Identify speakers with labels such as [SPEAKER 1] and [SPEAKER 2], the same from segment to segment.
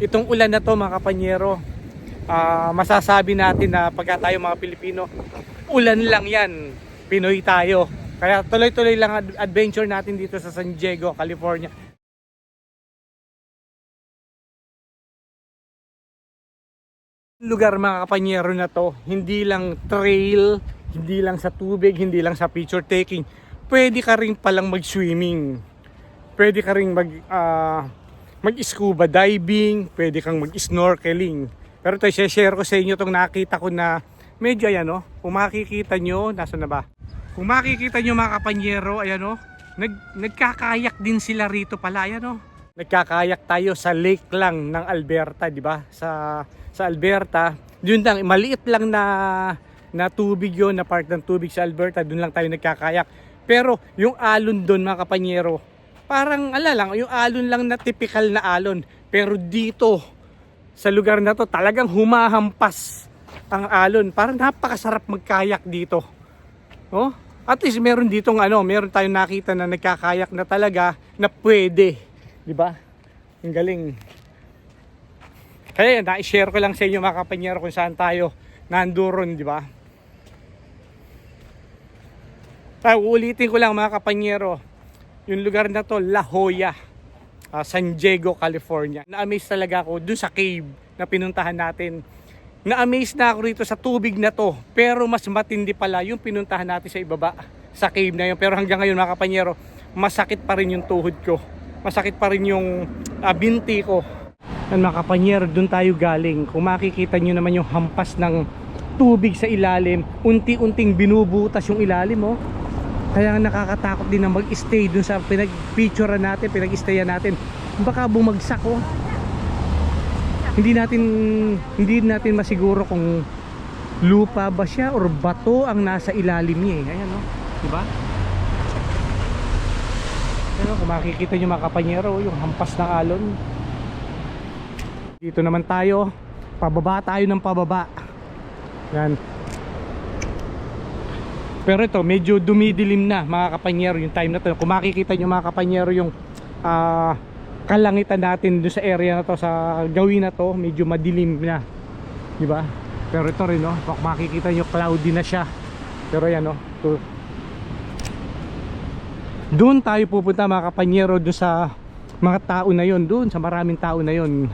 [SPEAKER 1] Itong ulan na to mga kapanyero, masasabi natin na pagka tayo mga Pilipino, ulan lang yan, Pinoy tayo. Kaya tuloy-tuloy lang adventure natin dito sa San Diego, California. Lugar mga kapanyero na to, hindi lang trail, hindi lang sa tubig, hindi lang sa picture taking. Pwede ka rin palang mag-swimming. Pwede ka rin mag-scuba diving, pwede kang mag-snorkeling. Pero ito, share ko sa inyo itong nakita ko na medyo ayan o. Kung makikita nyo, nasa na ba? Kung makikita nyo mga kapanyero, ayan o. Nagkakayak din sila rito pala, ayan o. Nagkakayak tayo sa lake lang ng Alberta, di ba? Sa Alberta, yun lang, maliit lang na tubig yun, na part ng tubig sa Alberta, dun lang tayo nagkakayak. Pero yung alon doon mga kapanyero, parang lang, yung alon lang na typical na alon. Pero dito, sa lugar na to, talagang humahampas ang alon. Parang napakasarap magkayak dito. Oh? At least meron ditong meron tayong nakita na nagkakayak na talaga na pwede. Di ba? Ang galing. Kaya na-share ko lang sa inyo mga kapanyero kung saan tayo nandoon, di ba? Ulitin ko lang mga kapanyero, yung lugar na to, La Jolla, San Diego, California. Na-amaze talaga ako dun sa cave na pinuntahan natin. Na-amaze na ako rito sa tubig na to, pero mas matindi pala yung pinuntahan natin sa ibaba, sa cave na yun. Pero hanggang ngayon mga kapanyero, masakit pa rin yung tuhod ko. Masakit pa rin yung binti ko. Yan mga kapanyero, dun tayo galing. Kung makikita nyo naman yung hampas ng tubig sa ilalim, unti-unting binubutas yung ilalim, oh. Kaya nakakatakot din na mag-stay dun sa pinag-picturean natin, pinag-stayan natin. Baka bumagsak, oh. Hindi natin masiguro kung lupa ba siya or bato ang nasa ilalim niya, eh. Ayan, oh. Diba? Ayan, kung makikita nyo mga kapanyero, yung hampas ng alon. Dito naman tayo, pababa tayo ng pababa. Yan. Pero ito, medyo dumidilim na mga kapanyero yung time na to. Kung makikita nyo mga kapanyero yung kalangitan natin doon sa area na to, sa gawin na to, medyo madilim na, di ba? Pero ito rin, no, kung makikita nyo, cloudy na siya. Pero yan, no, doon tayo pupunta mga kapanyero, doon sa mga tao na yon, doon sa maraming tao na yon.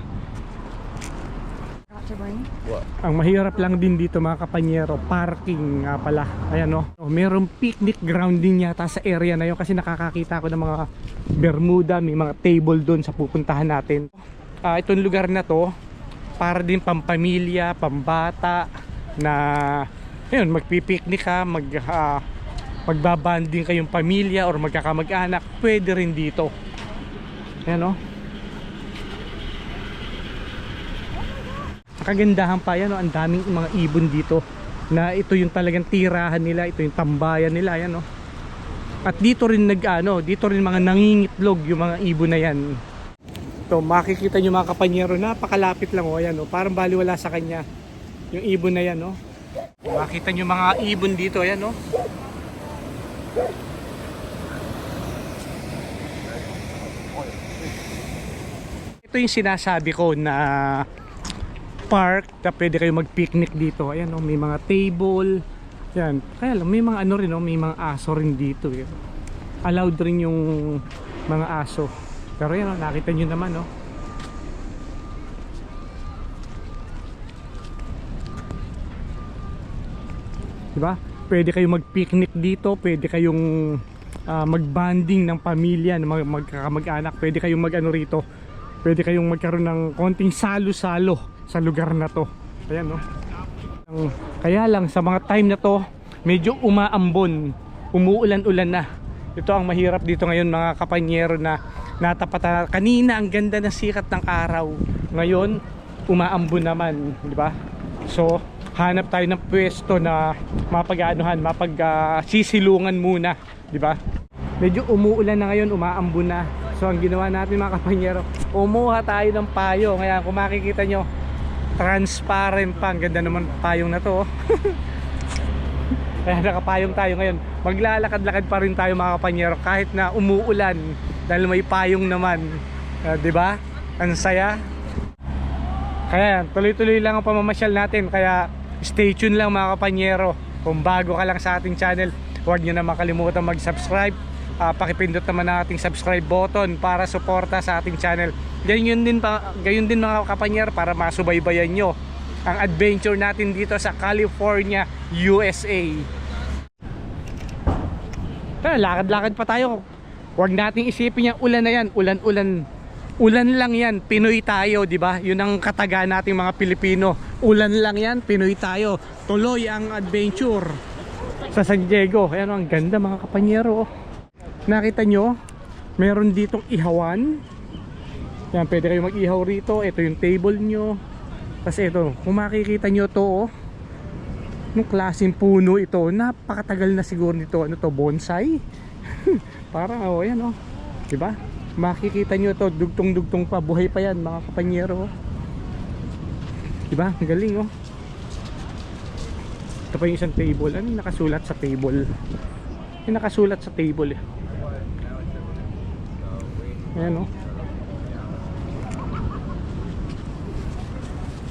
[SPEAKER 1] Ang mahirap lang din dito mga kapanyero, parking nga pala. Ayan, no, merong picnic ground din yata sa area na yun, kasi nakakakita ko ng mga bermuda, may mga table doon sa pupuntahan natin. Itong lugar na to, para din pampamilya, pambata, na ayun, magpipiknik ka, magbabanding kayong pamilya or magkakamag-anak, pwede rin dito. Ayan, no. Kagandahan pa yan, no? Ang daming mga ibon dito, na ito yung talagang tirahan nila, ito yung tambayan nila, yan, no? At dito rin dito rin mga nangingitlog yung mga ibon na yan. Ito, makikita nyo mga kapanyero, napakalapit lang, oh, yan, no? Parang baliwala sa kanya yung ibon na yan, no? Makita nyo mga ibon dito, yan, no? Ito yung sinasabi ko na park na pwede kayo mag-picnic dito. Ayan, oh, may mga table. Yan. Kaya lang, may mga rin, oh, may mga aso rin dito, eh. Allowed rin yung mga aso. Pero yan, oh, nakita nyo naman, oh. Diba? Pwede kayong mag-picnic dito, pwede kayong mag-banding ng pamilya, magkakamag-anak, pwede kayong rito. Pwede kayong magkaroon ng konting salo-salo sa lugar na to. Ayan, no? Kaya lang sa mga time na to, medyo umaambon, umuulan-ulan na. Ito ang mahirap dito ngayon mga kapanyero, na natapatan. Kanina ang ganda ng sikat ng araw, ngayon umaambon naman, di ba? So hanap tayo ng pwesto na mapag-sisilungan muna, di ba? Medyo umuulan na ngayon, umaambon na. So ang ginawa natin mga kapanyero, umuha tayo ng payo. Ngayon kung makikita nyo, transparent pa. Ang ganda naman payong na to. Kaya nakapayong tayo ngayon. Maglalakad-lakad pa rin tayo mga kapanyero kahit na umuulan, dahil may payong naman. Diba? Ang saya. Kaya tuloy-tuloy lang ang pamamasyal natin. Kaya stay tuned lang mga kapanyero. Kung bago ka lang sa ating channel, huwag nyo na makalimutan mag-subscribe. Pakipindot naman ang ating subscribe button para suporta sa ating channel. Gayon din mga kapanyero, para masubaybayan nyo ang adventure natin dito sa California, USA. Tara, lakad-lakad pa tayo. Huwag nating isipin yung ulan na yan. Ulan lang yan, Pinoy tayo, di ba? Yun ang kataga nating mga Pilipino. Ulan lang yan, Pinoy tayo. Tuloy ang adventure sa San Diego. Ayan, ang ganda mga kapanyero. Nakita nyo, meron ditong ihawan. Yan, pwede kayo mag-ihaw rito. Ito yung table nyo. Kasi ito, kung makikita nyo to, nung klaseng puno ito, napakatagal na siguro nito. Ano to, bonsai? Parang, ayan diba? Makikita nyo to, dugtong-dugtong pa, buhay pa yan mga kapanyero. Diba? Ang galing Ito pa yung isang table. Ano yung nakasulat sa table? Yung nakasulat sa table Ayan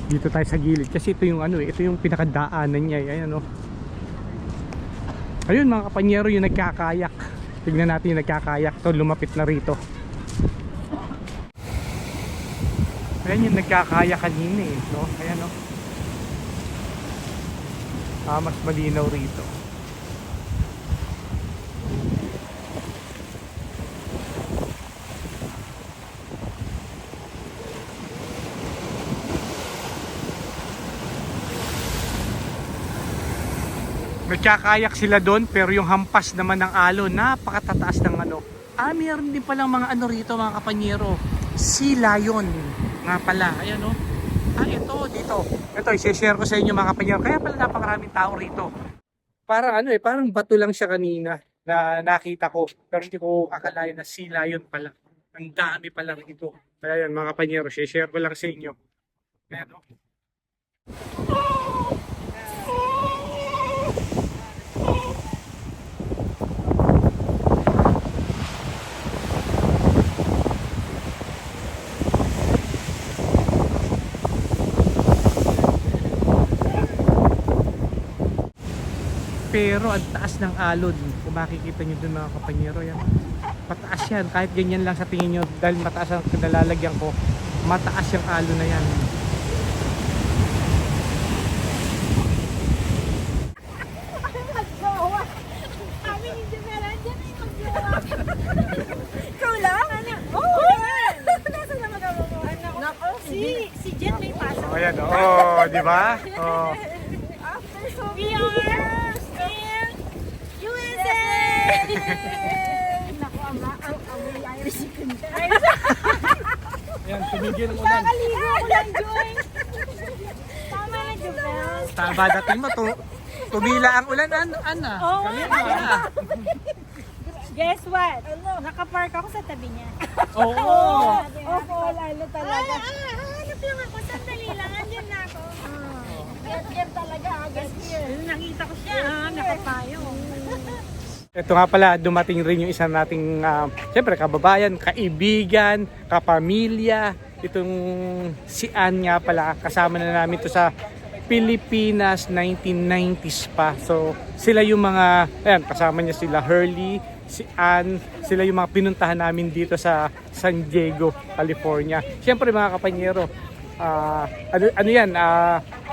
[SPEAKER 1] Dito tayo sa gilid kasi ito yung ito yung pinakadaanan niya. Ayan Ayun mga kapanyero, yung nagkakayak. Tignan natin yung nagkakayak. To, lumapit na rito. Ayan yung nagkakayak kanina Ayan mas malinaw rito. Nagkakayak sila doon, pero yung hampas naman ng alon, napakatataas ng meron din palang mga rito mga kapanyero, sea lion nga pala. Ayan ito dito. Ito i-share ko sa inyo mga kapanyero. Kaya pala napakaraming tao rito. Parang parang bato lang siya kanina na nakita ko, pero hindi ko akalain na sea lion pala. Ang dami pala ito. Kaya yan mga kapanyero, share ko lang sa inyo. Ayan Pero ang taas ng alon, kung makikita nyo dun mga kapanyero, yan pataas yan, kahit ganyan lang sa tingin nyo, dahil mataas ang nalalagyan ko, mataas yung alon na yan.
[SPEAKER 2] Ikaw lang? Si Jen may pasok.
[SPEAKER 1] Ayan di ba?
[SPEAKER 2] After so many years in USA! Naku, ang Irish chicken.
[SPEAKER 1] Ayan, tumigil ang ulan.
[SPEAKER 2] Nakaligo ko lang, Joy. Tama na, Jubel.
[SPEAKER 1] Tama, dating mo, tumila ang ulan,
[SPEAKER 2] Oo.
[SPEAKER 1] Kanina.
[SPEAKER 2] Guess what? Nakapark ako sa tabi niya.
[SPEAKER 1] Oo.
[SPEAKER 2] Talaga. Hanap lang ako. Sandali lang. Andyan na ako. Get talaga. Nakita ko siya. Nakapayo.
[SPEAKER 1] Ito nga pala, dumating rin yung isa nating, siyempre, kababayan, kaibigan, kapamilya. Itong si Ann nga pala, kasama na namin to sa Pilipinas 1990s pa. So, sila yung mga, ayan, kasama niya sila Hurley, si Ann, sila yung mga pinuntahan namin dito sa San Diego, California. Siyempre mga kapanyero,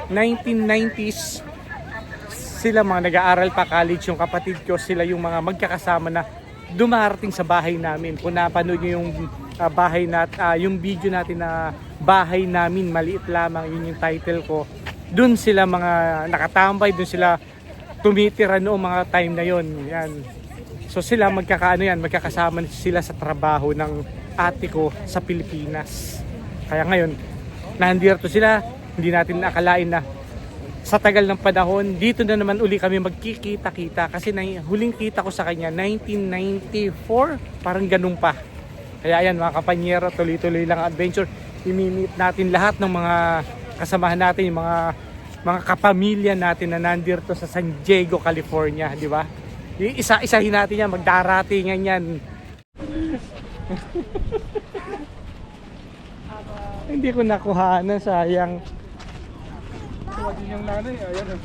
[SPEAKER 1] 1990s, sila mga nag-aaral pa college, yung kapatid ko, sila yung mga magkakasama na dumarating sa bahay namin. Kung napanood nyo yung yung video natin na bahay namin, maliit lamang, yun yung title ko. Doon sila mga nakatambay, doon sila tumitira noong mga time na yon. Yan. So sila magkakasama sila sa trabaho ng ate ko sa Pilipinas. Kaya ngayon, nandito sila, hindi natin akalain na sa tagal ng panahon, dito na naman uli kami magkikita-kita. Kasi huling kita ko sa kanya, 1994, parang ganun pa. Kaya ayan mga kapanyero, tuloy-tuloy lang adventure. I-meet natin lahat ng mga kasamahan natin, yung mga kapamilya natin na nandito sa San Diego, California, di ba? Isa-isahin natin yan, magdaratingan yan. Hindi Hindi ko nakuha na, sayang.
[SPEAKER 3] Tuwa din yung nanay, ayan oh.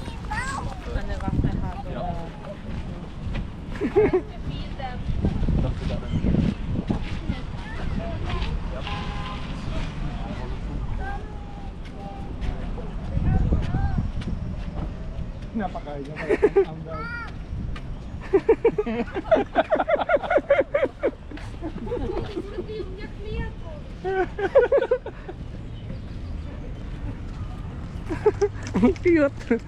[SPEAKER 2] Ano ba kahapon?
[SPEAKER 3] Napakain niya ang daw.
[SPEAKER 1] Ang cute.